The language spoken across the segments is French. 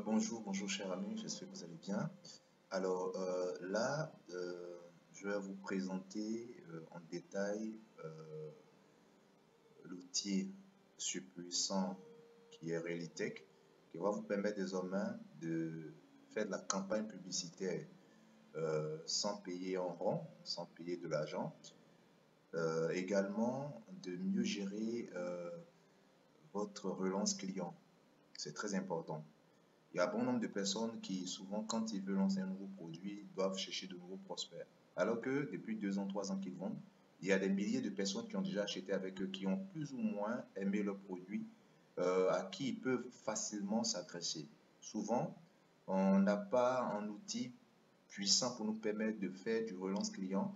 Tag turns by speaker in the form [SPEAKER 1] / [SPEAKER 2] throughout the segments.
[SPEAKER 1] Bonjour cher ami, j'espère que vous allez bien. Alors là, je vais vous présenter en détail l'outil super puissant qui est Realitech, qui va vous permettre désormais de faire de la campagne publicitaire sans payer en rond, sans payer de l'argent. Également, de mieux gérer votre relance client. C'est très important. Il y a bon nombre de personnes qui, souvent, quand ils veulent lancer un nouveau produit, doivent chercher de nouveaux prospects. Alors que depuis 2 ans, 3 ans qu'ils vendent, il y a des milliers de personnes qui ont déjà acheté avec eux, qui ont plus ou moins aimé le produit, à qui ils peuvent facilement s'adresser. Souvent, on n'a pas un outil puissant pour nous permettre de faire du relance client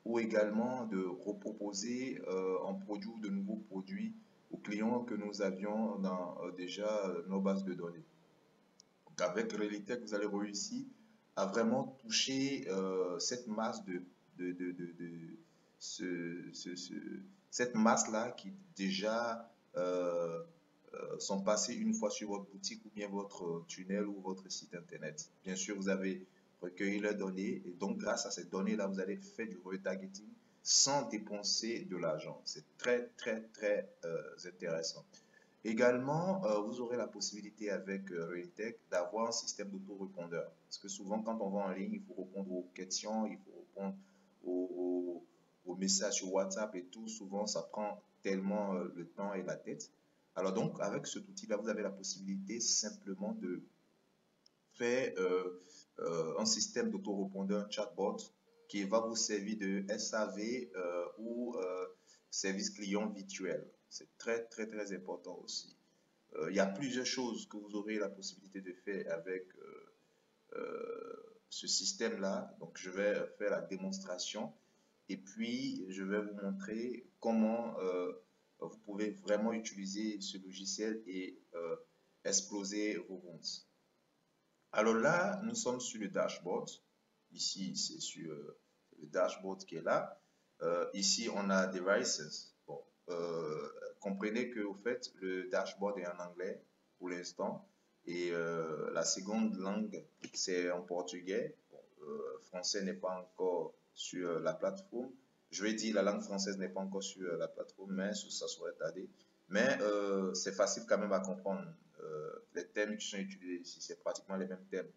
[SPEAKER 1] ou également de reproposer un produit ou de nouveaux produits aux clients que nous avions dans déjà nos bases de données. Donc avec Realitech, vous allez réussir à vraiment toucher cette masse ce- ce- ce- cette masse-là qui déjà sont passés une fois sur votre boutique ou bien votre tunnel ou votre site internet. Bien sûr, vous avez recueilli leurs données et donc grâce à ces données-là, vous allez faire du retargeting sans dépenser de l'argent. C'est très intéressant. Également, vous aurez la possibilité avec Realitech d'avoir un système d'autorépondeur. Parce que souvent, quand on va en ligne, il faut répondre aux questions, il faut répondre aux messages sur WhatsApp et tout. Souvent, ça prend tellement le temps et la tête. Alors donc, avec cet outil-là, vous avez la possibilité simplement de faire un système d'autorépondeur, un chatbot, qui va vous servir de SAV ou service client virtuel. C'est très important aussi. Il y a plusieurs choses que vous aurez la possibilité de faire avec ce système-là. Donc, je vais faire la démonstration et puis je vais vous montrer comment vous pouvez vraiment utiliser ce logiciel et exploser vos ventes. Alors là, nous sommes sur le dashboard. Ici, c'est sur le dashboard qui est là. Ici, on a Devices. Bon, comprenez que, au fait, le dashboard est en anglais pour l'instant. Et la seconde langue, c'est en portugais. Bon, français n'est pas encore sur la plateforme. Je vais dire la langue française n'est pas encore sur la plateforme, mais ça serait tardé. Mais c'est facile quand même à comprendre. Les thèmes qui sont utilisés ici, c'est pratiquement les mêmes thèmes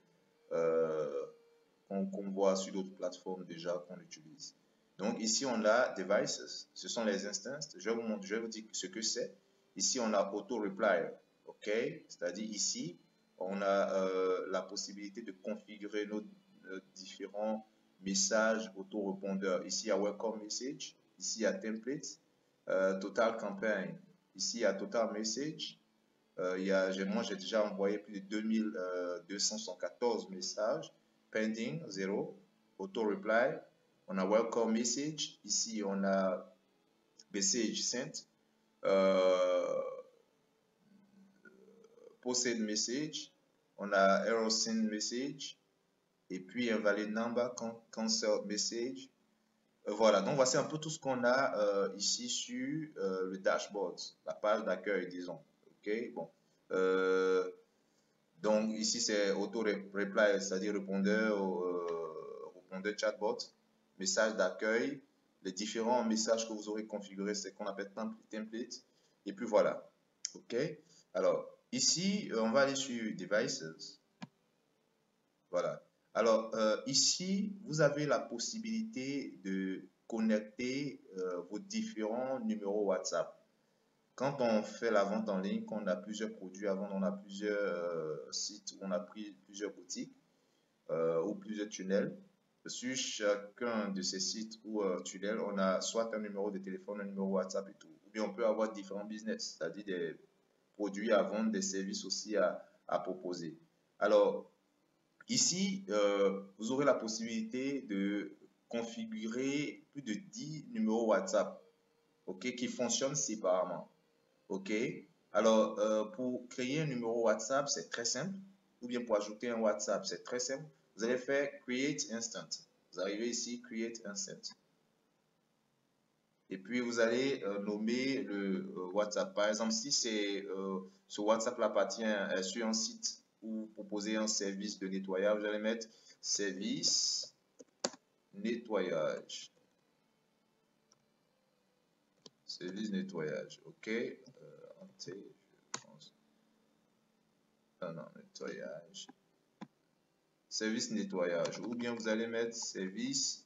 [SPEAKER 1] qu'on voit sur d'autres plateformes déjà qu'on utilise. Donc ici, on a Devices, ce sont les instances. Je vais vous dire ce que c'est. Ici, on a Auto Reply, ok? C'est-à-dire ici, on a la possibilité de configurer nos différents messages auto-répondeurs. Ici, il y a Welcome Message, ici, il y a Template, Total Campaign, ici, il y a Total Message, moi, j'ai déjà envoyé plus de 2214 messages. Pending, 0. Auto-reply. On a welcome message. Ici, on a message sent. Posted message. On a error send message. Et puis, invalid number, cancel message. Voilà, donc voici un peu tout ce qu'on a ici sur le dashboard, la page d'accueil, disons. Ok, bon. Donc ici c'est auto-reply, c'est-à-dire répondeur chatbot, message d'accueil, les différents messages que vous aurez configurés, c'est qu'on appelle template. Et puis voilà. OK. Alors ici, on va aller sur Devices. Voilà. Alors ici, vous avez la possibilité de connecter vos différents numéros WhatsApp. Quand on fait la vente en ligne, qu'on a plusieurs produits à vendre, on a plusieurs sites, on a pris plusieurs boutiques ou plusieurs tunnels. Sur chacun de ces sites ou tunnels, on a soit un numéro de téléphone, un numéro WhatsApp et tout. Ou bien on peut avoir différents business, c'est-à-dire des produits à vendre, des services aussi à proposer. Alors, ici, vous aurez la possibilité de configurer plus de 10 numéros WhatsApp, ok, qui fonctionnent séparément. OK. Alors, pour créer un numéro WhatsApp, c'est très simple. Ou bien pour ajouter un WhatsApp, c'est très simple. Vous allez faire Create Instant. Vous arrivez ici, Create Instant. Et puis, vous allez nommer le WhatsApp. Par exemple, si ce WhatsApp appartient sur un site vous proposez un service de nettoyage, vous allez mettre service nettoyage. Service nettoyage, ok. Je pense. Non, nettoyage. Service nettoyage. Ou bien vous allez mettre service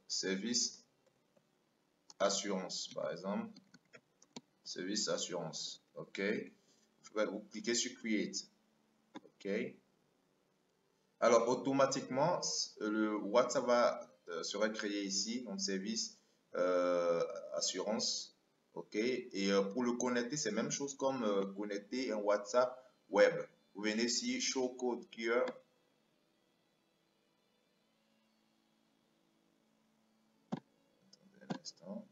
[SPEAKER 1] service assurance, par exemple. Service assurance, ok. Vous cliquez sur create, ok. Alors automatiquement le WhatsApp sera créé ici, donc service assurance, ok. Et pour le connecter, c'est la même chose comme connecter un WhatsApp web. Vous venez ici, show code QR. Attendez un instant.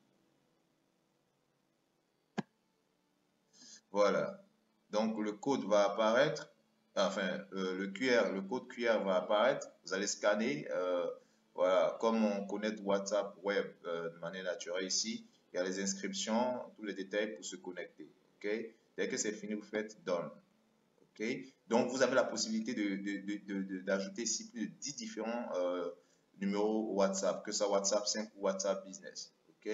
[SPEAKER 1] Voilà. Donc le code va apparaître. Enfin, le code QR va apparaître. Vous allez scanner. Voilà, comme on connaît WhatsApp web de manière naturelle ici, il y a les inscriptions, tous les détails pour se connecter. Ok. Dès que c'est fini, vous faites done. Ok. Donc vous avez la possibilité d'ajouter ici plus de 10 différents numéros WhatsApp, que ce soit WhatsApp 5 ou WhatsApp Business. Ok.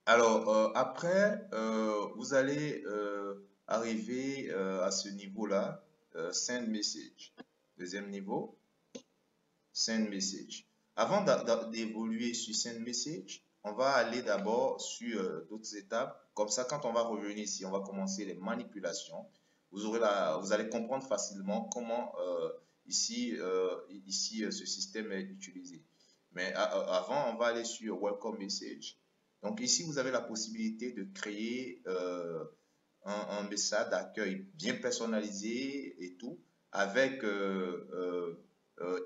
[SPEAKER 1] Alors, après, vous allez arriver à ce niveau-là, Send Message. Deuxième niveau, Send Message. Avant d'évoluer sur Send Message, on va aller d'abord sur d'autres étapes. Comme ça, quand on va revenir ici, on va commencer les manipulations. Vous allez comprendre facilement comment ici, ce système est utilisé. Mais avant, on va aller sur Welcome Message. Donc ici, vous avez la possibilité de créer un message d'accueil bien personnalisé et tout, avec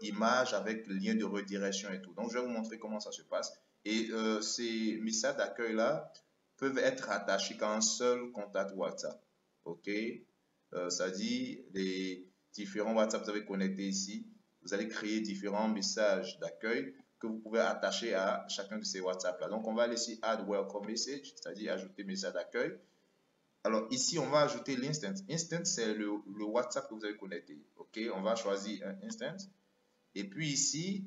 [SPEAKER 1] image, avec lien de redirection et tout. Donc, je vais vous montrer comment ça se passe. Et ces messages d'accueil-là peuvent être attachés qu'à un seul contact WhatsApp. OK? Ça dit, les différents WhatsApp que vous avez connectés ici, vous allez créer différents messages d'accueil que vous pouvez attacher à chacun de ces WhatsApp-là. Donc, on va aller ici Add Welcome Message, c'est-à-dire ajouter message d'accueil. Alors, ici, on va ajouter l'instant. Instant, c'est le WhatsApp que vous avez connecté. OK, on va choisir un instant. Et puis ici,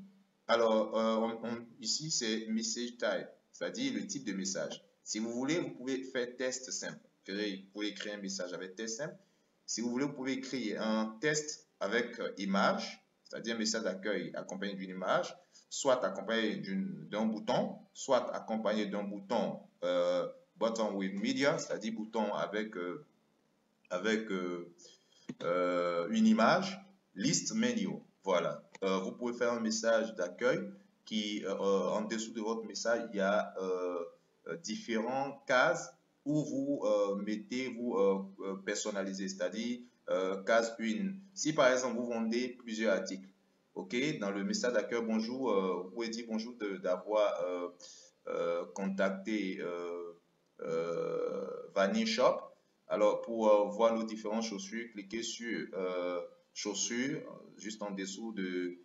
[SPEAKER 1] alors, ici, c'est message type, c'est-à-dire le type de message. Si vous voulez, vous pouvez faire test simple. Vous pouvez créer un message avec test simple. Si vous voulez, vous pouvez créer un test avec image, c'est-à-dire un message d'accueil accompagné d'une image, soit accompagné d'un bouton, soit accompagné d'un bouton button with media, c'est-à-dire bouton avec une image, list menu. Voilà. Vous pouvez faire un message d'accueil qui, en dessous de votre message, il y a différentes cases où vous mettez, vous personnalisez, c'est-à-dire case 1. Si par exemple vous vendez plusieurs articles, ok, dans le message d'accueil, bonjour, vous pouvez dire bonjour d'avoir contacté Vanille Shop. Alors, pour voir nos différentes chaussures, cliquez sur chaussures, juste en dessous de,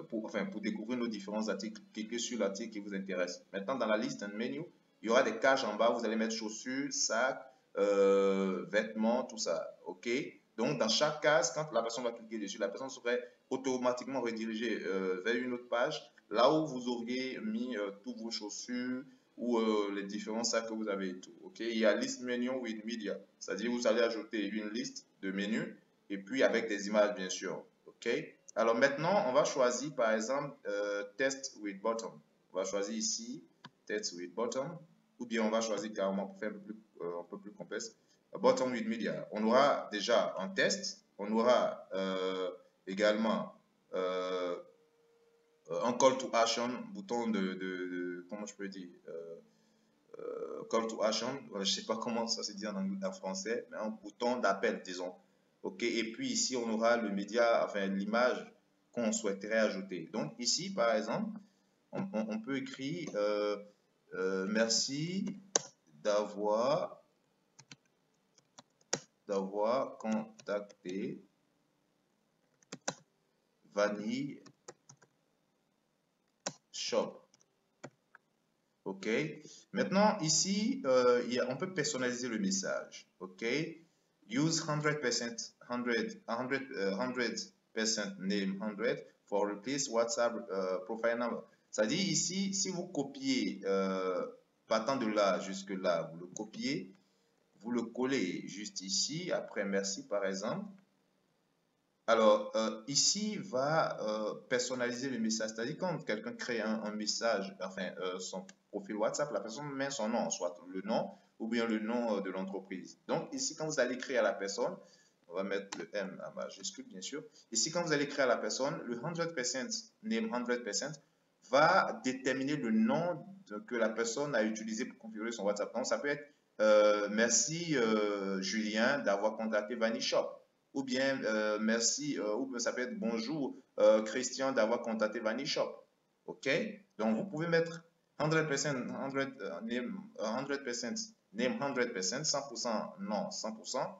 [SPEAKER 1] pour découvrir nos différents articles, cliquez sur l'article qui vous intéresse. Maintenant, dans la liste, un menu, il y aura des cases en bas, vous allez mettre chaussures, sacs, vêtements, tout ça. OK? Donc, dans chaque case, quand la personne va cliquer dessus, la personne serait automatiquement redirigée vers une autre page, là où vous auriez mis toutes vos chaussures, ou les différents sacs que vous avez et tout. Ok, il y a list menu with media, c'est-à-dire vous allez ajouter une liste de menus et puis avec des images bien sûr. Ok, alors maintenant on va choisir par exemple test with button. On va choisir ici test with button ou bien on va choisir carrément pour faire un peu plus complexe button with media. On aura déjà un test, on aura également un call to action, bouton comment je peux dire, call to action, je ne sais pas comment ça se dit en français, mais un bouton d'appel, disons. OK, et puis ici, on aura le média, enfin l'image qu'on souhaiterait ajouter. Donc ici, par exemple, on peut écrire merci d'avoir contacté Vanille Shop. OK. Maintenant, ici, on peut personnaliser le message. OK. Use 100%, 100% name 100 for replace WhatsApp profile number. C'est-à-dire ici, si vous copiez, partant de là jusque là, vous le copiez, vous le collez juste ici, après merci par exemple. Alors, ici va personnaliser le message. C'est-à-dire quand quelqu'un crée un message, enfin son profil WhatsApp, la personne met son nom, soit le nom ou bien le nom de l'entreprise. Donc ici, quand vous allez écrire à la personne, on va mettre le M à majuscule bien sûr. Ici, quand vous allez écrire à la personne, le 100% name 100% va déterminer le nom que la personne a utilisé pour configurer son WhatsApp. Donc ça peut être merci Julien d'avoir contacté VaniShop. Ou bien merci, ou bien ça peut être bonjour Christian d'avoir contacté VaniShop. OK? Donc vous pouvez mettre 100%, name 100%, name 100%, 100% non, 100%.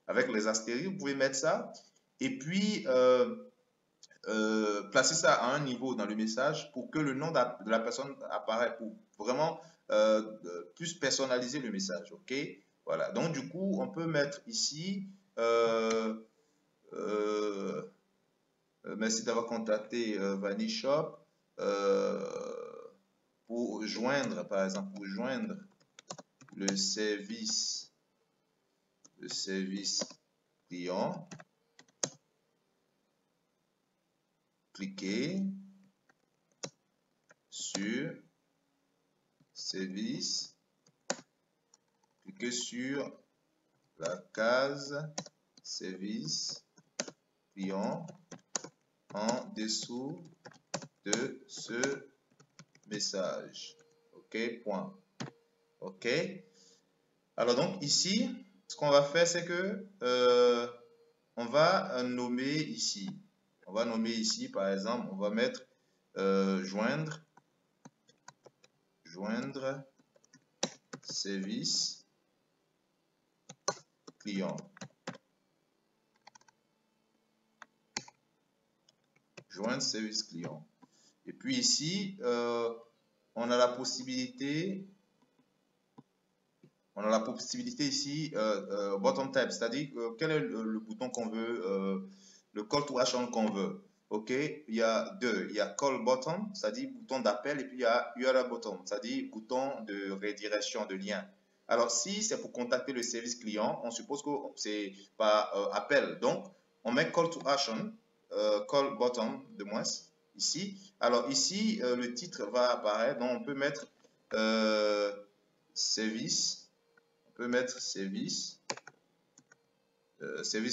[SPEAKER 1] Avec les astérisques, vous pouvez mettre ça. Et puis, placer ça à un niveau dans le message pour que le nom de la personne apparaisse, pour vraiment plus personnaliser le message. OK? Voilà. Donc, du coup, on peut mettre ici merci d'avoir contacté VaniShop pour joindre, par exemple, pour joindre le service client. Cliquez sur service, cliquez sur la case service client en dessous de ce message. OK, point. OK. Alors donc ici, ce qu'on va faire, c'est que on va nommer ici. On va nommer ici, par exemple, on va mettre joindre service client. Joindre service client. Et puis ici, on a la possibilité ici, bottom tab, c'est-à-dire quel est le bouton qu'on veut, le call to action qu'on veut. OK, il y a deux. Il y a call button, c'est-à-dire bouton d'appel, et puis il y a URL button, c'est-à-dire bouton de redirection, de lien. Alors, si c'est pour contacter le service client, on suppose que c'est par appel. Donc, on met call to action, call button de moins, ici. Alors, ici, le titre va apparaître, donc on peut mettre service, on peut mettre service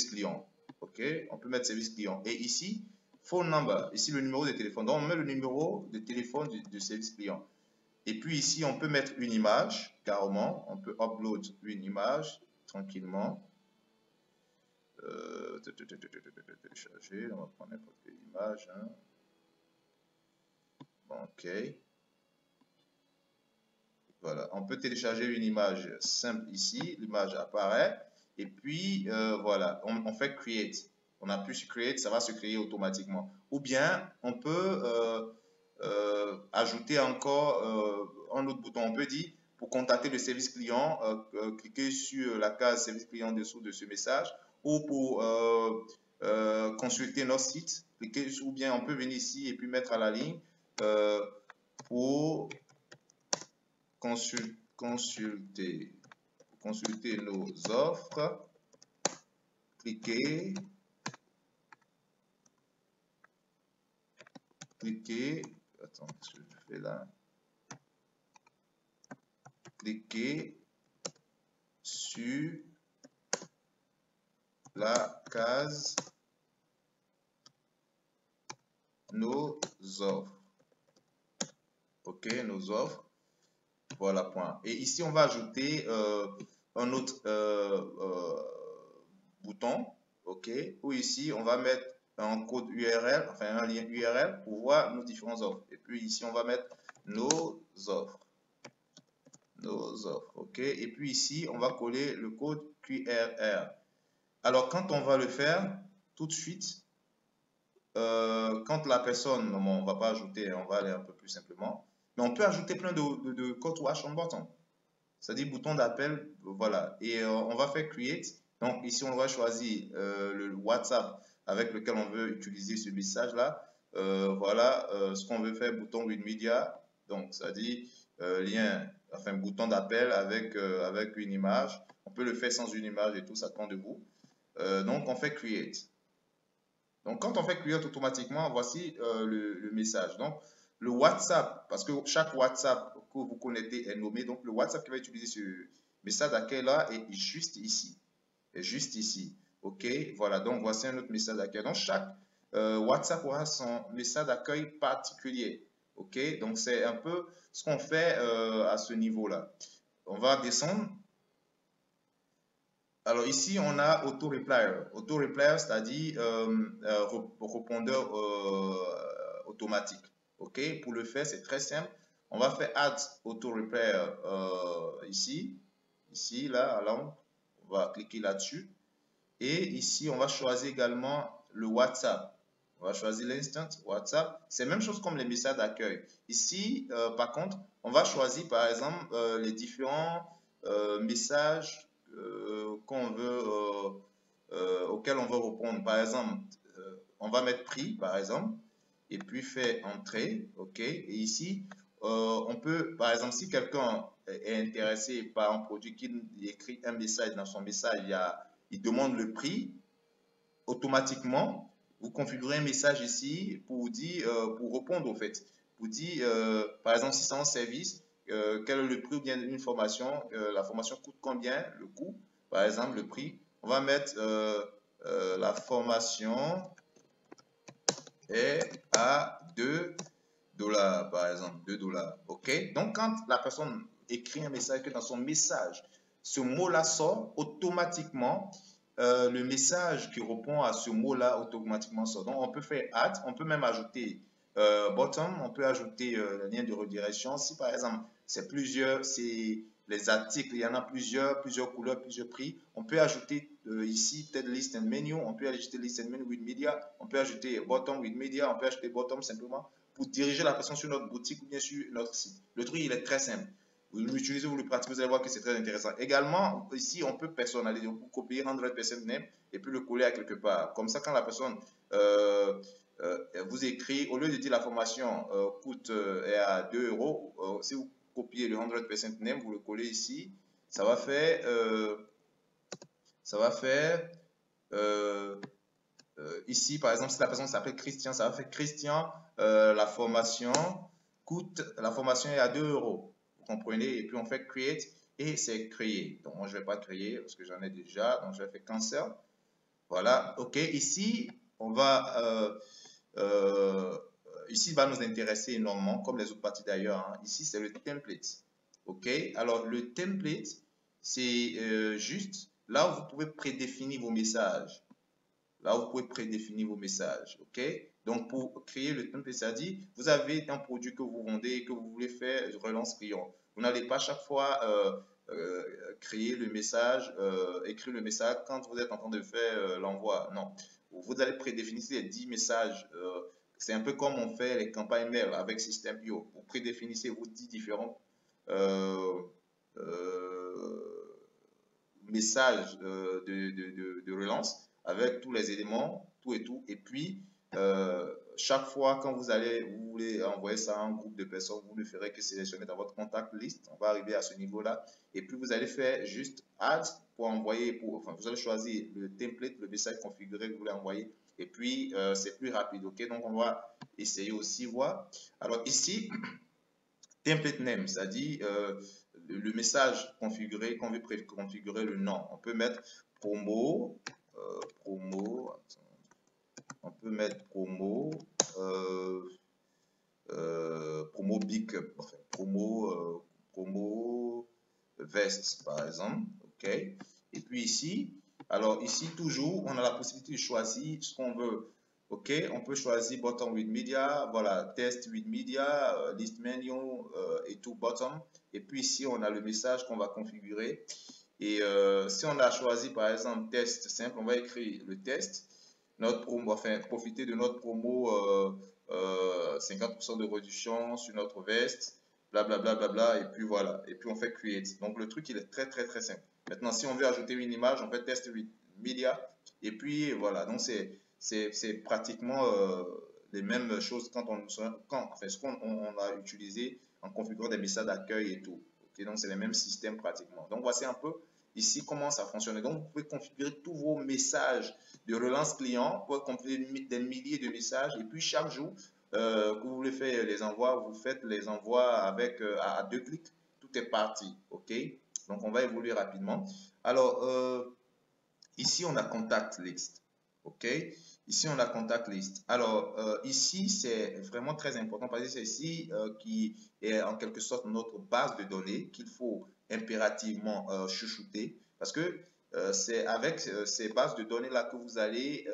[SPEAKER 1] client. OK, on peut mettre service client. Et ici, phone number, ici le numéro de téléphone. Donc on met le numéro de téléphone du service client. Et puis ici, on peut mettre une image, carrément. On peut upload une image tranquillement. Télécharger, on va prendre n'importe quelle image. Hein. Bon, OK. Voilà, on peut télécharger une image simple ici. L'image apparaît. Et puis, voilà, on fait create. On appuie sur create, ça va se créer automatiquement. Ou bien, on peut ajouter encore un autre bouton. On peut dire, pour contacter le service client, cliquez sur la case service client en dessous de ce message. Ou pour consulter notre site, cliquez, ou bien on peut venir ici et puis mettre à la ligne pour consulter nos offres, cliquez, attends, qu'est-ce que je fais là? Cliquez sur la case nos offres. OK, nos offres. Voilà, point. Et ici, on va ajouter un autre bouton, OK, ou ici, on va mettre un code URL, enfin un lien URL pour voir nos différentes offres. Et puis ici, on va mettre nos offres. OK. Et puis ici, on va coller le code QRR. Alors, quand on va le faire, tout de suite, quand la personne, non, on ne va pas ajouter, on va aller un peu plus simplement. Mais on peut ajouter plein de call to action button. C'est-à-dire bouton d'appel, voilà. Et on va faire create. Donc ici, on va choisir le WhatsApp avec lequel on veut utiliser ce message-là. Voilà ce qu'on veut faire, bouton with media. Donc, c'est-à-dire lien, enfin bouton d'appel avec, avec une image. On peut le faire sans une image et tout, ça dépend de vous. Donc, on fait create. Donc, quand on fait create automatiquement, voici le message. Donc, le WhatsApp, parce que chaque WhatsApp que vous connectez est nommé, donc le WhatsApp qui va utiliser ce message d'accueil là est juste ici. Est juste ici. OK, voilà, donc voici un autre message d'accueil. Donc, chaque WhatsApp aura son message d'accueil particulier. OK, donc c'est un peu ce qu'on fait à ce niveau-là. On va descendre. Alors ici, on a auto-replier. Auto-replier, c'est-à-dire répondeur automatique. OK? Pour le faire, c'est très simple. On va faire add auto-replier ici. Ici, là, alors, on va cliquer là-dessus. Et ici, on va choisir également le WhatsApp. On va choisir l'instant WhatsApp. C'est la même chose comme les messages d'accueil. Ici, par contre, on va choisir par exemple les différents messages qu'on veut, auxquels on veut répondre. Par exemple, on va mettre prix, par exemple, et puis faire entrée, OK. Et ici, on peut, par exemple, si quelqu'un est intéressé par un produit, qu'il écrit un message, dans son message, il demande le prix, automatiquement, vous configurez un message ici pour dire, pour répondre au fait, pour dire, par exemple, si c'est un service, quel est le prix ou bien une formation, la formation coûte combien, le coût, par exemple, le prix. On va mettre la formation est à 2 dollars, par exemple, 2 dollars. OK? Donc, quand la personne écrit un message, que dans son message, ce mot-là sort, automatiquement, le message qui répond à ce mot-là automatiquement sort. Donc, on peut faire add, on peut même ajouter bottom, on peut ajouter le lien de redirection. Si par exemple, c'est plusieurs, c'est les articles, il y en a plusieurs couleurs, plusieurs prix, on peut ajouter ici peut-être list and menu, on peut ajouter list and menu with media, on peut ajouter bottom with media, on peut ajouter bottom simplement pour diriger la personne sur notre boutique ou bien sur notre site. Le truc, il est très simple. Vous l'utilisez, vous le pratiquez, vous allez voir que c'est très intéressant. Également, ici, on peut personnaliser, on peut copier 100% name et puis le coller à quelque part. Comme ça, quand la personne vous écrit, au lieu de dire la formation coûte est à 2 euros, si vous copiez le 100% name, vous le collez ici, ça va faire, ici, par exemple, si la personne s'appelle Christian, ça va faire Christian, la formation la formation est à 2 euros. Vous comprenez? Et puis on fait create et c'est créé. Donc moi je ne vais pas créer parce que j'en ai déjà. Donc je vais faire cancel. Voilà. OK. Ici, on va ici va nous intéresser énormément, comme les autres parties d'ailleurs. Hein. Ici, c'est le template. OK. Alors le template, c'est juste là où vous pouvez prédéfinir vos messages. Là, vous pouvez prédéfinir vos messages. OK? Donc, pour créer le template, c'est-à-dire, vous avez un produit que vous vendez et que vous voulez faire relance client. Vous n'allez pas chaque fois créer le message, écrire le message quand vous êtes en train de faire l'envoi. Non. Vous allez prédéfinir les 10 messages. C'est un peu comme on fait les campagnes mail avec System.io. Vous prédéfinissez vos 10 différents messages de relance avec tous les éléments, tout et tout. Et puis, chaque fois quand vous voulez envoyer ça à un groupe de personnes, vous ne ferez que sélectionner dans votre contact list. On va arriver à ce niveau-là. Et puis, vous allez faire juste add pour envoyer, enfin, vous allez choisir le template, le message configuré que vous voulez envoyer. Et puis, c'est plus rapide. OK? Donc, on va essayer aussi voir. Alors, ici, template name, c'est-à-dire le message configuré, qu'on veut configurer le nom. On peut mettre promo, on peut mettre promo, promo big, enfin, promo vest par exemple, ok. Et puis ici, alors ici toujours, on a la possibilité de choisir ce qu'on veut. OK, on peut choisir bottom with media, voilà, test with media, list menu et tout bottom. Et puis ici, on a le message qu'on va configurer. Et si on a choisi par exemple test simple, on va écrire le test, notre promo, enfin profiter de notre promo 50% de réduction sur notre veste. blablabla, bla, bla, bla, et puis voilà. Et puis on fait create. Donc le truc, il est très, très, très simple. Maintenant, si on veut ajouter une image, on fait test media, et puis voilà. Donc c'est pratiquement les mêmes choses enfin, ce qu'on a utilisé en configurant des messages d'accueil et tout. Okay, donc c'est les mêmes systèmes pratiquement. Donc voici un peu ici comment ça fonctionne. Donc vous pouvez configurer tous vos messages de relance client, vous pouvez configurer des milliers de messages, et puis chaque jour, que vous voulez faire les envois, vous faites les envois avec à 2 clics, tout est parti, ok? Donc on va évoluer rapidement. Alors ici on a contact list, ok? Ici on a contact list. Alors ici c'est vraiment très important parce que c'est ici qui est en quelque sorte notre base de données qu'il faut impérativement chouchouter parce que c'est avec ces bases de données là que vous allez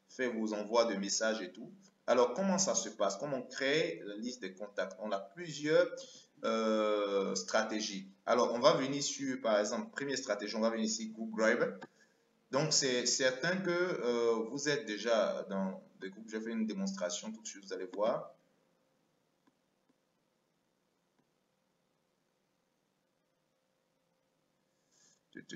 [SPEAKER 1] faire vos envois de messages et tout. Alors, comment ça se passe? Comment on crée la liste des contacts? On a plusieurs stratégies. Alors, on va venir sur, par exemple, première stratégie, on va venir ici, Google Drive. Donc, c'est certain que vous êtes déjà dans des groupes. Je vais faire une démonstration tout de suite, vous allez voir. Je vais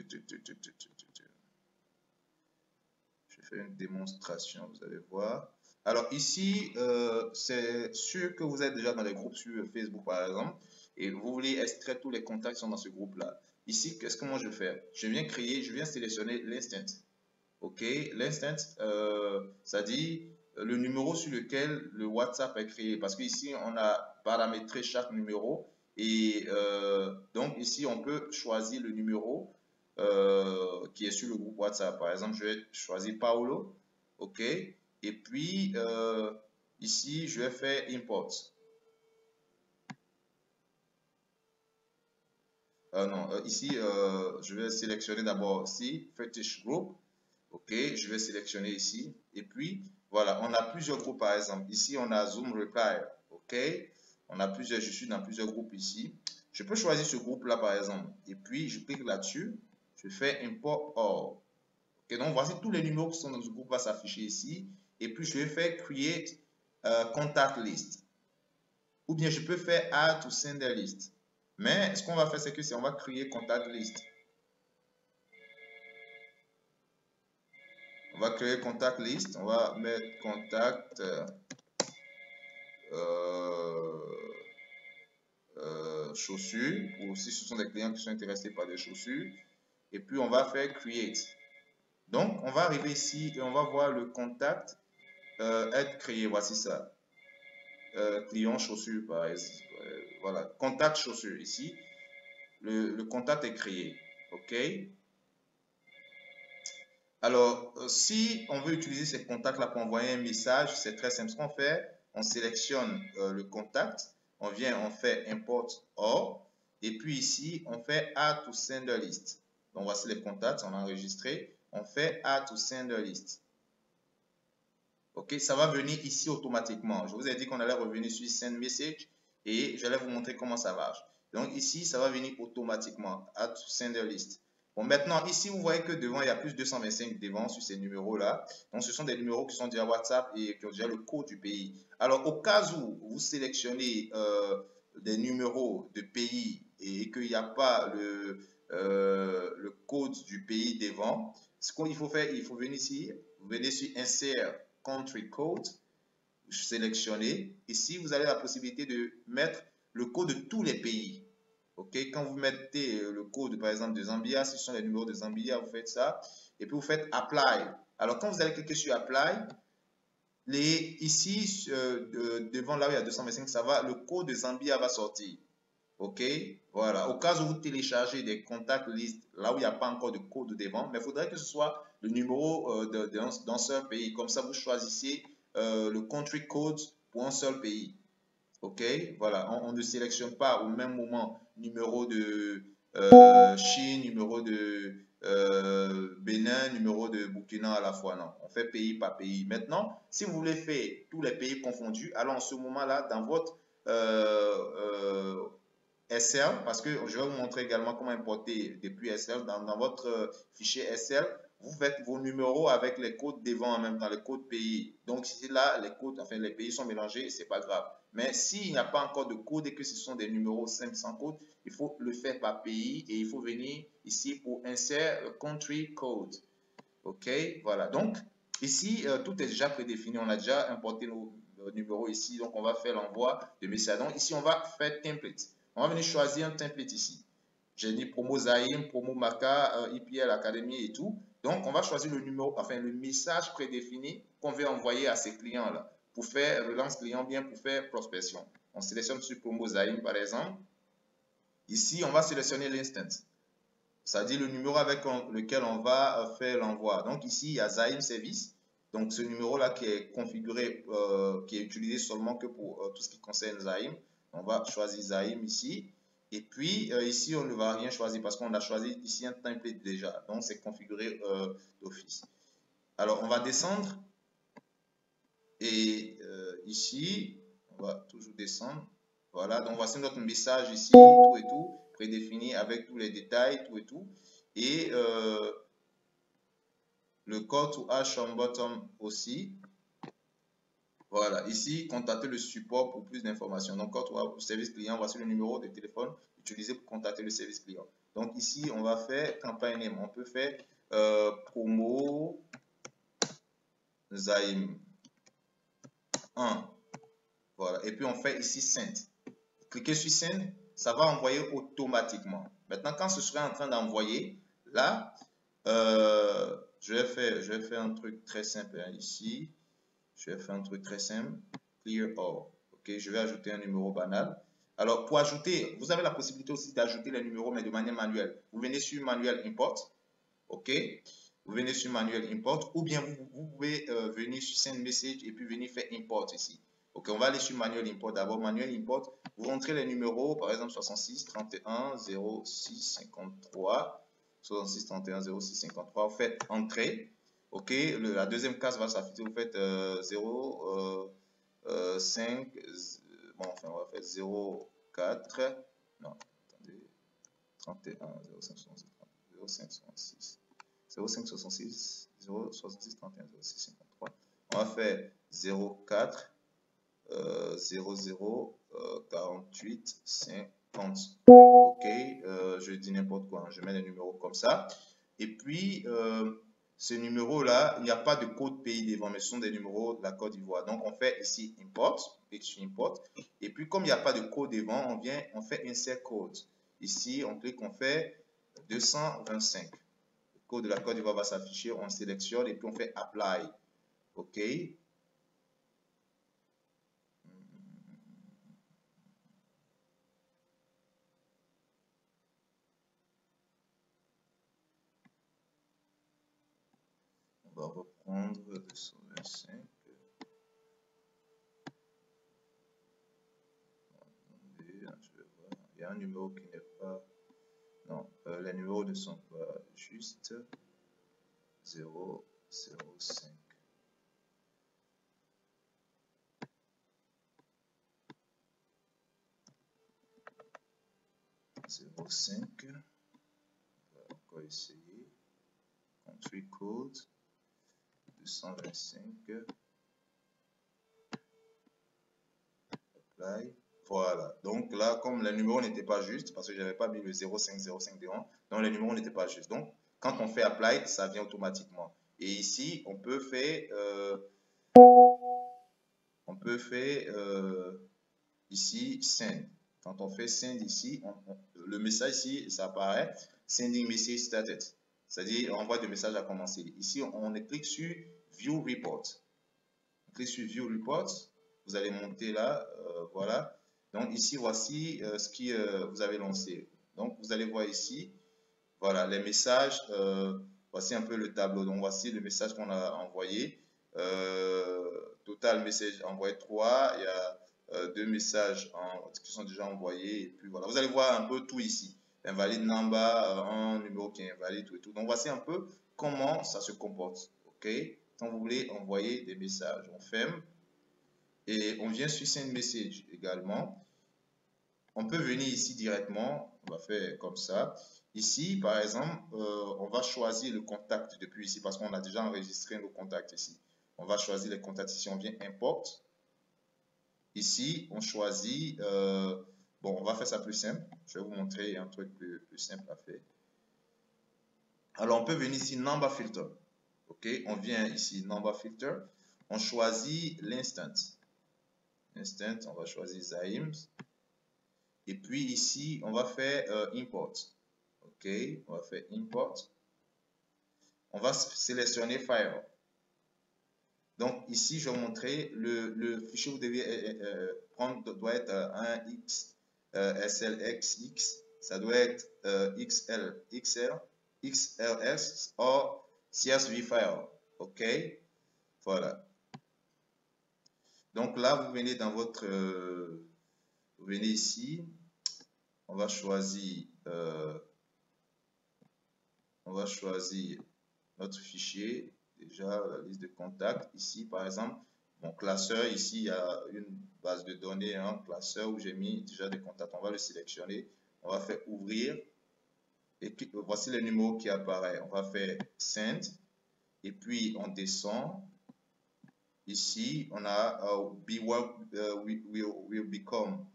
[SPEAKER 1] faire une démonstration, vous allez voir. Alors ici, c'est sûr que vous êtes déjà dans les groupes sur Facebook par exemple et vous voulez extraire tous les contacts qui sont dans ce groupe-là. Ici, qu'est-ce que moi je fais? Je viens sélectionner l'instant. Ok, l'instant, ça dit le numéro sur lequel le WhatsApp est créé. Parce qu'ici, on a paramétré chaque numéro et donc ici, on peut choisir le numéro qui est sur le groupe WhatsApp. Par exemple, je vais choisir Paolo. OK. Et puis, ici, je vais faire Import. Non, ici, je vais sélectionner d'abord ici, Fetish Group. OK, je vais sélectionner ici. Et puis, voilà, on a plusieurs groupes par exemple. Ici, on a Zoom Reply. OK, on a plusieurs, je suis dans plusieurs groupes ici. Je peux choisir ce groupe-là par exemple. Et puis, je clique là-dessus. Je fais Import All. Et donc, voici tous les numéros qui sont dans ce groupe va s'afficher ici. Et puis, je vais faire Create Contact List. Ou bien, je peux faire Add to Sender List. Mais ce qu'on va faire, c'est que on va créer Contact List. On va créer Contact List. On va mettre Contact chaussures. Ou si ce sont des clients qui sont intéressés par des chaussures. Et puis, on va faire Create. Donc, on va arriver ici et on va voir le contact être créé. Voici ça. Client chaussures par exemple. Voilà, contact chaussures ici. Le contact est créé. OK. Alors, si on veut utiliser ces contacts-là pour envoyer un message, c'est très simple. Ce qu'on fait, on sélectionne le contact, on vient, on fait Import All, et puis ici, on fait Add to Sender List. Donc, voici les contacts, on a enregistré. On fait Add to Sender List. OK, ça va venir ici automatiquement. Je vous ai dit qu'on allait revenir sur Send Message et j'allais vous montrer comment ça marche. Donc ici, ça va venir automatiquement. Add to Sender List. Bon, maintenant, ici, vous voyez que devant, il y a plus 225 devant sur ces numéros-là. Donc, ce sont des numéros qui sont déjà WhatsApp et qui ont déjà le code du pays. Alors, au cas où vous sélectionnez des numéros de pays et qu'il n'y a pas le code du pays devant, ce qu'il faut faire, il faut venir ici, vous venez sur Insert Country Code, sélectionnez. Ici, vous avez la possibilité de mettre le code de tous les pays. OK, quand vous mettez le code, par exemple, de Zambia, si ce sont les numéros de Zambia, vous faites ça. Et puis, vous faites Apply. Alors, quand vous allez cliquer sur Apply, ici, devant là où il y a 225, ça va, le code de Zambia va sortir. OK, voilà. Au cas où vous téléchargez des contacts list, là où il n'y a pas encore de code devant, mais il faudrait que ce soit le numéro d'un seul pays. Comme ça, vous choisissez le country code pour un seul pays. OK, voilà. On ne sélectionne pas au même moment numéro de Chine, numéro de Bénin, numéro de Burkina à la fois. Non, on fait pays par pays. Maintenant, si vous voulez faire tous les pays confondus, alors en ce moment-là, dans votre SL, parce que je vais vous montrer également comment importer depuis SL. Dans votre fichier SL, vous faites vos numéros avec les codes devant en même temps, les codes pays. Donc, ici, là, les codes, enfin, les pays sont mélangés, c'est pas grave. Mais s'il n'y a pas encore de code et que ce sont des numéros simples sans code, il faut le faire par pays et il faut venir ici pour insert country code. OK, voilà. Donc, ici, tout est déjà prédéfini. On a déjà importé nos numéros ici. Donc, on va faire l'envoi de messages. Donc, ici, on va faire template. On va venir choisir un template ici. J'ai dit promo Zaïm, promo Maca, IPL Academy et tout. Donc, on va choisir le numéro, enfin, le message prédéfini qu'on veut envoyer à ces clients-là pour faire relance client, bien pour faire prospection. On sélectionne sur promo Zaïm, par exemple. Ici, on va sélectionner l'instant. C'est-à-dire le numéro avec lequel on va faire l'envoi. Donc ici, il y a Zaïm Service. Donc ce numéro-là qui est configuré, qui est utilisé seulement que pour tout ce qui concerne Zaïm. On va choisir Zaïm ici. Et puis ici, on ne va rien choisir parce qu'on a choisi ici un template déjà. Donc c'est configuré d'office. Alors on va descendre. Et ici, on va toujours descendre. Voilà, donc voici notre message ici, tout et tout, prédéfini avec tous les détails, tout et tout. Et le call to action bottom aussi. Voilà, ici, contactez le support pour plus d'informations. Donc, call to service client, voici le numéro de téléphone utilisé pour contacter le service client. Donc, ici, on va faire campagne name. On peut faire promo Zaïm 1. Voilà, et puis on fait ici send. Cliquez sur send, ça va envoyer automatiquement. Maintenant, quand ce sera en train d'envoyer, là, je vais faire un truc très simple hein, ici. Je vais faire un truc très simple. Clear all. Ok, je vais ajouter un numéro banal. Alors, pour ajouter, vous avez la possibilité aussi d'ajouter les numéros, mais de manière manuelle. Vous venez sur manuel import. Ok, vous venez sur manuel import, ou bien vous pouvez venir sur send message et puis venir faire import ici. Ok, on va aller sur manuel import d'abord. Manuel import, vous rentrez les numéros, par exemple 66 31 06 53, 66 31 06 53. Vous faites entrer. Ok, la deuxième case va s'afficher. Vous faites 0 5. Bon, enfin, on va faire 0 4. Non, attendez. 31 05 66 05 66 066 31 06 53. On va faire 04 00 48 50. Ok, je dis n'importe quoi, hein. Je mets les numéros comme ça. Et puis, ce numéro-là, il n'y a pas de code pays devant, mais ce sont des numéros de la Côte d'Ivoire. Donc, on fait ici import, import. Et puis, comme il n'y a pas de code devant, on fait insert code. Ici, on clique, on fait 225. Le code de la Côte d'Ivoire va s'afficher, on sélectionne et puis on fait apply. OK. On va reprendre 225. Il y a un numéro qui n'est pas... Non, les numéros ne sont pas justes. 0, 0, 5. 0, 5. On va encore essayer. Country code. 225. Apply. Voilà. Donc là, comme les numéros n'étaient pas justes, parce que je n'avais pas mis le 0505 devant, donc les numéros n'étaient pas justes. Donc, quand on fait apply, ça vient automatiquement. Et ici, on peut faire ici send. Quand on fait send ici, le message ici, ça apparaît sending message started. C'est-à-dire, envoi de message a commencé. Ici, on clique sur view report. On clique sur view report. Vous allez monter là, voilà. Donc ici, voici ce que vous avez lancé. Donc, vous allez voir ici, voilà, les messages. Voici un peu le tableau. Donc, voici le message qu'on a envoyé. Total message envoyé 3. Il y a 2 messages qui sont déjà envoyés. Et puis, voilà, vous allez voir un peu tout ici. Invalide number, un numéro qui est invalide, tout et tout. Donc, voici un peu comment ça se comporte. OK? Quand vous voulez envoyer des messages, on ferme. Et on vient sur Send Message également. On peut venir ici directement. On va faire comme ça. Ici, par exemple, on va choisir le contact depuis ici parce qu'on a déjà enregistré nos contacts ici. On va choisir les contacts ici. On vient Import. ici, on choisit, bon, on va faire ça plus simple. Je vais vous montrer un truc plus simple à faire. Alors, on peut venir ici, Number Filter. OK, on vient ici, Number Filter. On choisit l'instant. Instant, on va choisir Zaims. Et puis ici, on va faire Import. OK, on va faire Import. On va sélectionner File. Donc ici, je vais vous montrer le fichier que vous devez prendre doit être un SLXX. Ça doit être XLS ou CSV file. OK, voilà. Donc là, vous venez dans votre, vous venez ici, on va choisir notre fichier, déjà la liste de contacts. Ici, par exemple, mon classeur, ici, il y a une base de données, un classeur où j'ai mis déjà des contacts. On va le sélectionner, on va faire ouvrir, et puis voici le numéro qui apparaît. On va faire send, et puis on descend. Ici, on a be what will become.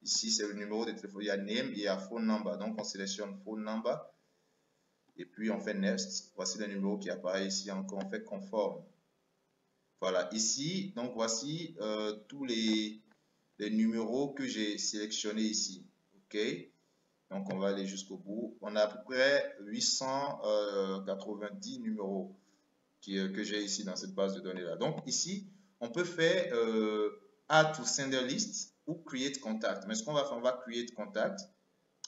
[SPEAKER 1] Ici, c'est le numéro de téléphone. Il y a name et il y a phone number. Donc, on sélectionne phone number. Et puis, on fait next. Voici le numéro qui apparaît ici. Encore, on fait conforme. Voilà. Ici, donc, voici tous les numéros que j'ai sélectionnés ici. OK. Donc, on va aller jusqu'au bout. On a à peu près 890 numéros que j'ai ici dans cette base de données-là. Donc, ici, on peut faire Add to Sender List ou Create Contact. Mais ce qu'on va faire, on va Create Contact.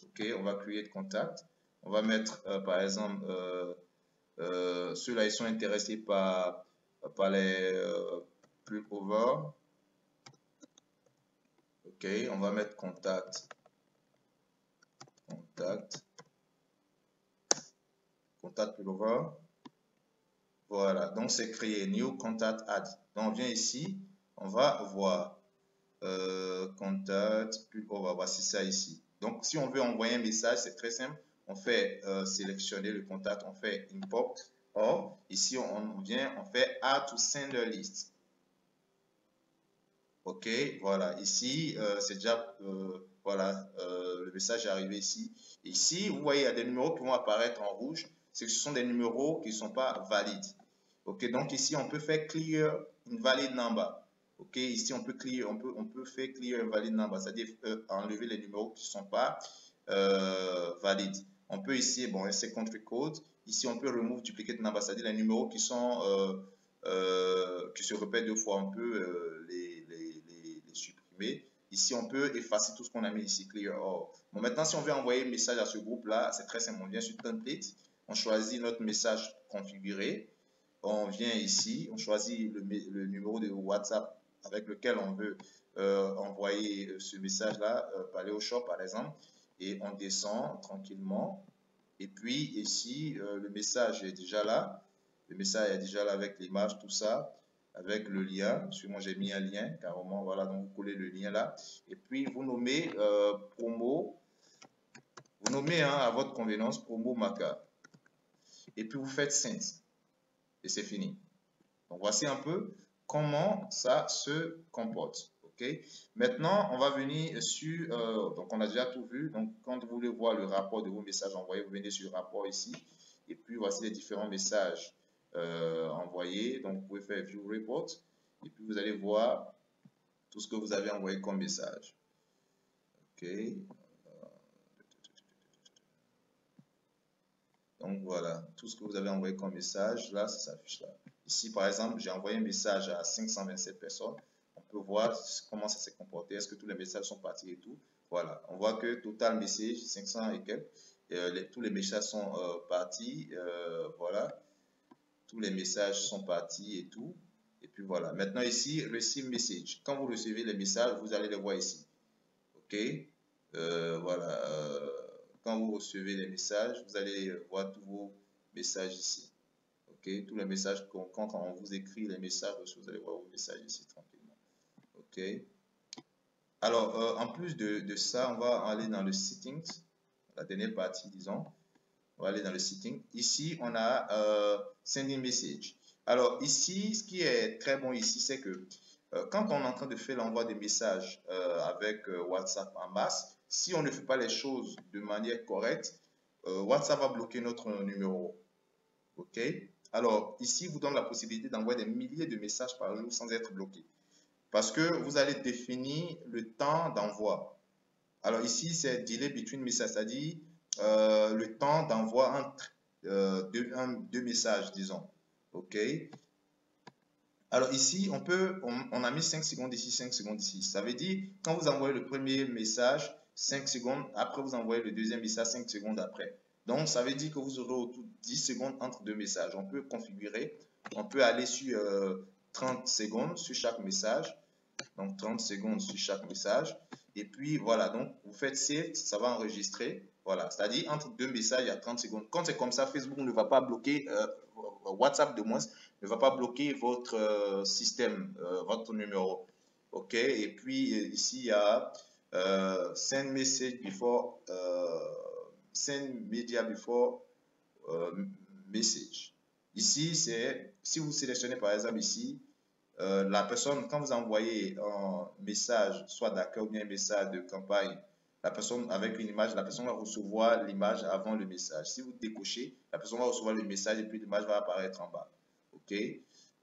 [SPEAKER 1] OK, on va Create Contact. On va mettre, par exemple, ceux-là, ils sont intéressés par les pullover. OK, on va mettre Contact. Contact pullover. Voilà, donc c'est créé, New Contact Add. Donc on vient ici, on va voir Contact pullover, voici ça ici. Donc si on veut envoyer un message, c'est très simple. On fait sélectionner le contact, on fait Import. Or, ici on vient, on fait Add to Sender List. OK, voilà, ici c'est déjà, voilà, le message est arrivé ici. Ici, vous voyez, il y a des numéros qui vont apparaître en rouge. Ce sont des numéros qui ne sont pas valides. OK, donc ici, on peut faire clear invalid number. OK, ici, on peut faire clear invalid number, c'est-à-dire enlever les numéros qui ne sont pas valides. On peut ici, bon, c'est country code. Ici, on peut remove duplicate number, c'est-à-dire les numéros qui sont qui se répètent deux fois. On peut les supprimer. Ici, on peut effacer tout ce qu'on a mis ici, clear all. Bon, maintenant, si on veut envoyer un message à ce groupe-là, c'est très simple. On vient sur template, on choisit notre message configuré. On vient ici, on choisit le numéro de WhatsApp avec lequel on veut envoyer ce message-là, parler au shop par exemple, et on descend tranquillement. Et puis ici, le message est déjà là. Le message est déjà là avec l'image, tout ça, avec le lien. Sur moi, j'ai mis un lien carrément. Voilà, donc vous collez le lien là. Et puis vous nommez promo. Vous nommez à votre convenance promo Maca. Et puis vous faites send. Et c'est fini. Donc voici un peu comment ça se comporte. OK. Maintenant, on va venir sur, donc on a déjà tout vu. Donc quand vous voulez voir le rapport de vos messages envoyés, vous venez sur rapport ici. Et puis voici les différents messages envoyés. Donc vous pouvez faire view report. Et puis vous allez voir tout ce que vous avez envoyé comme message. OK. Donc voilà, tout ce que vous avez envoyé comme message, là, ça s'affiche là. Ici, par exemple, j'ai envoyé un message à 527 personnes. On peut voir comment ça s'est comporté. Est-ce que tous les messages sont partis et tout. Voilà, on voit que total message, 500 et quelques. Tous les messages sont partis. Voilà, tous les messages sont partis et tout. Et puis voilà. Maintenant ici, receive message. Quand vous recevez les messages, vous allez les voir ici. OK. Voilà. Quand vous recevez les messages, vous allez voir tous vos messages ici. OK. Tous les messages, quand on vous écrit les messages, vous allez voir vos messages ici tranquillement. OK. Alors, en plus de ça, on va aller dans le settings, la dernière partie, disons. On va aller dans le setting. Ici, on a sending message. Alors, ici, ce qui est très bon ici, c'est que quand on est en train de faire l'envoi des messages avec WhatsApp en masse, si on ne fait pas les choses de manière correcte, WhatsApp va bloquer notre numéro. OK? Alors, ici, vous donne la possibilité d'envoyer des milliers de messages par jour sans être bloqué. Parce que vous allez définir le temps d'envoi. Alors ici, c'est delay between messages, c'est-à-dire le temps d'envoi entre deux messages, disons. OK? Alors ici, on a mis 5 secondes ici, 5 secondes ici. Ça veut dire, quand vous envoyez le premier message, 5 secondes, après vous envoyez le deuxième message, 5 secondes après. Donc, ça veut dire que vous aurez autour de 10 secondes entre deux messages. On peut configurer, on peut aller sur 30 secondes sur chaque message. Donc, 30 secondes sur chaque message. Et puis, voilà, donc vous faites save, ça va enregistrer. Voilà, c'est-à-dire entre deux messages, il y a 30 secondes. Quand c'est comme ça, Facebook ne va pas bloquer, WhatsApp de moins, ne va pas bloquer votre système, votre numéro. OK, et puis ici, il y a send message before, send media before message. Ici, c'est, si vous sélectionnez par exemple ici, la personne, quand vous envoyez un message, soit d'accueil ou bien un message de campagne, la personne avec une image, la personne va recevoir l'image avant le message. Si vous décochez, la personne va recevoir le message et puis l'image va apparaître en bas. OK?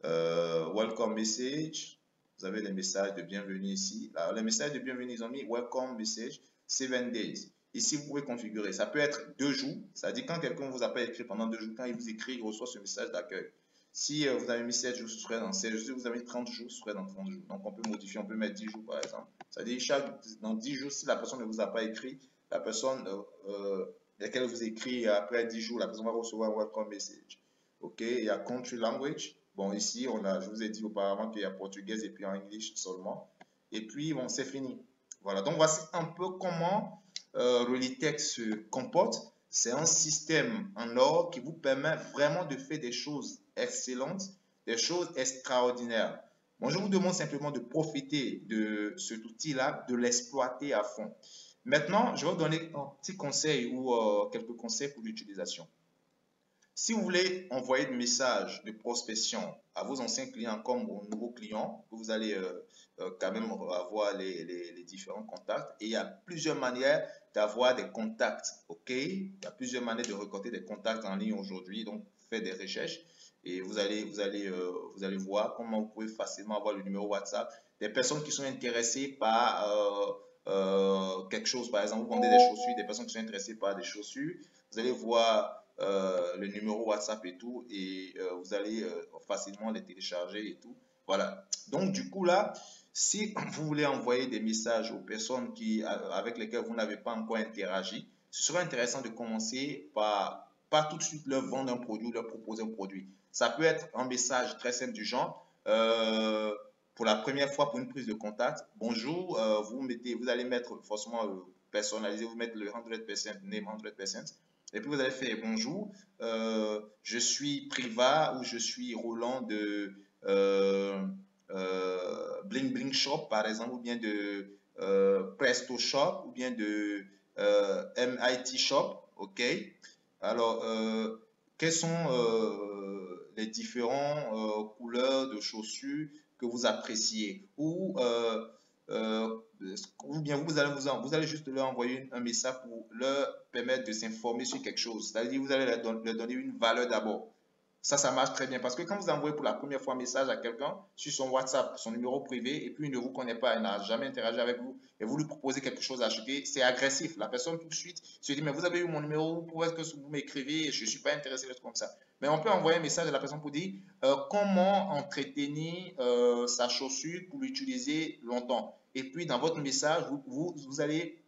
[SPEAKER 1] Welcome message. Vous avez les messages de bienvenue ici. Alors, les messages de bienvenue, ils ont mis welcome message 7 days. Ici, vous pouvez configurer. Ça peut être 2 jours. C'est-à-dire quand quelqu'un vous a pas écrit pendant 2 jours, quand il vous écrit, il reçoit ce message d'accueil. Si vous avez mis 7 jours, ce serait dans 7 jours. Si vous avez mis 30 jours, ce serait dans 30 jours. Donc, on peut modifier, on peut mettre 10 jours, par exemple. C'est-à-dire, dans 10 jours, si la personne ne vous a pas écrit, la personne laquelle vous écrit après 10 jours, la personne va recevoir un welcome message. OK, il y a country language. Bon, ici, je vous ai dit auparavant qu'il y a portugais et puis en anglais seulement. Et puis, bon, c'est fini. Voilà, donc voici un peu comment Relitex se comporte. C'est un système en or qui vous permet vraiment de faire des choses excellentes, des choses extraordinaires. Bon, je vous demande simplement de profiter de cet outil-là, de l'exploiter à fond. Maintenant, je vais vous donner un petit conseil ou quelques conseils pour l'utilisation. Si vous voulez envoyer des messages de prospection à vos anciens clients comme aux nouveaux clients, vous allez quand même avoir les différents contacts. Et il y a plusieurs manières d'avoir des contacts, OK? Il y a plusieurs manières de récolter des contacts en ligne aujourd'hui. Donc, faites des recherches et vous allez voir comment vous pouvez facilement avoir le numéro WhatsApp des personnes qui sont intéressées par quelque chose. Par exemple, vous vendez des chaussures, des personnes qui sont intéressées par des chaussures. Vous allez voir le numéro WhatsApp et tout, et vous allez facilement les télécharger et tout. Voilà. Donc, du coup, là, si vous voulez envoyer des messages aux personnes avec lesquelles vous n'avez pas encore interagi, ce serait intéressant de commencer par pas tout de suite leur vendre un produit, leur proposer un produit. Ça peut être un message très simple du genre, pour la première fois pour une prise de contact, bonjour, vous allez mettre forcément personnalisé, vous mettez le 100% name 100%. Et puis vous allez faire bonjour, je suis Priva ou je suis Roland de Bling Bling Shop par exemple, ou bien de Presto Shop, ou bien de MIT Shop, ok? Alors, quelles sont les différentes couleurs de chaussures que vous appréciez? Ou bien vous allez juste leur envoyer un message pour leur permettre de s'informer sur quelque chose. C'est-à-dire vous allez leur donner une valeur d'abord. Ça marche très bien parce que quand vous envoyez pour la première fois un message à quelqu'un sur son WhatsApp, son numéro privé, et puis il ne vous connaît pas, il n'a jamais interagi avec vous, et vous lui proposez quelque chose à acheter, c'est agressif. La personne tout de suite se dit, mais vous avez eu mon numéro, pourquoi est-ce que vous m'écrivez, je ne suis pas intéressé d'être comme ça. Mais on peut envoyer un message à la personne pour dire comment entretenir sa chaussure pour l'utiliser longtemps. Et puis dans votre message, vous allez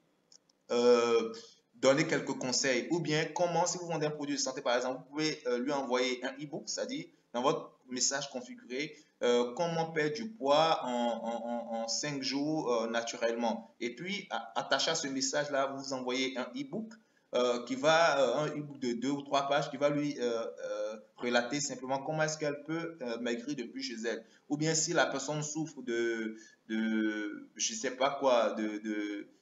[SPEAKER 1] donner quelques conseils. Ou bien, comment, si vous vendez un produit de santé, par exemple, vous pouvez lui envoyer un e-book, c'est-à-dire dans votre message configuré, comment perdre du poids en 5 jours naturellement. Et puis, attaché à ce message-là, vous envoyez un e-book un e-book de 2 ou 3 pages qui va lui relater simplement comment est-ce qu'elle peut maigrir depuis chez elle. Ou bien si la personne souffre je sais pas quoi,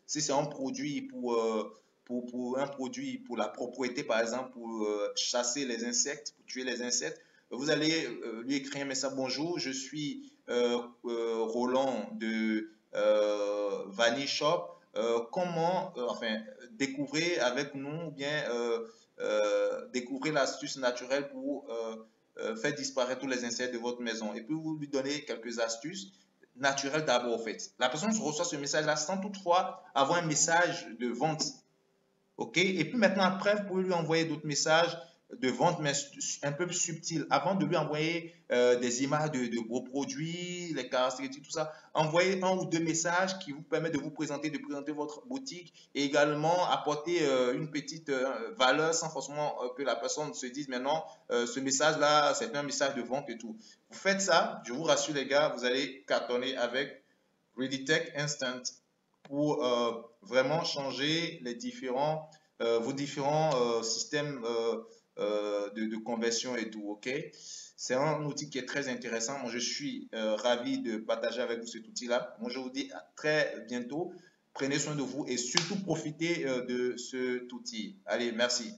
[SPEAKER 1] si c'est un produit pour un produit pour la propriété, par exemple, pour chasser les insectes, pour tuer les insectes, vous allez lui écrire un message, bonjour, je suis Roland de Vanille Shop, comment, enfin, découvrez avec nous, ou bien découvrez l'astuce naturelle pour faire disparaître tous les insectes de votre maison. Et puis, vous lui donnez quelques astuces naturelles d'abord, en fait. La personne reçoit ce message-là sans toutefois avoir un message de vente. OK? Et puis maintenant, après, vous pouvez lui envoyer d'autres messages de vente, mais un peu subtils. Avant de lui envoyer des images de vos produits, les caractéristiques, tout ça, envoyez un ou deux messages qui vous permettent de présenter votre boutique et également apporter une petite valeur sans forcément que la personne se dise, mais non, ce message-là, c'est un message de vente et tout. Vous faites ça, je vous rassure les gars, vous allez cartonner avec ReadyTech Instant pour vraiment changer vos différents systèmes de conversion et tout, ok? C'est un outil qui est très intéressant. Moi, je suis ravi de partager avec vous cet outil-là. Moi, je vous dis à très bientôt. Prenez soin de vous et surtout profitez de cet outil. Allez, merci.